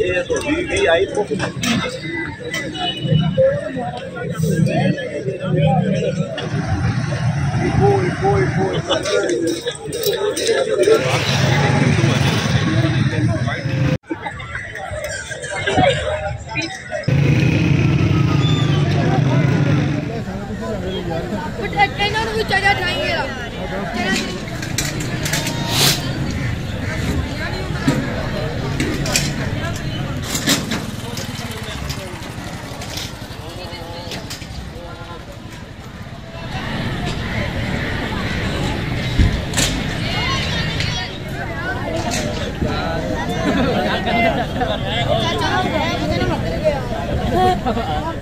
ये तो भी आई तो Hãy subscribe cho kênh Ghiền Mì Gõ để không bỏ lỡ những video hấp dẫn.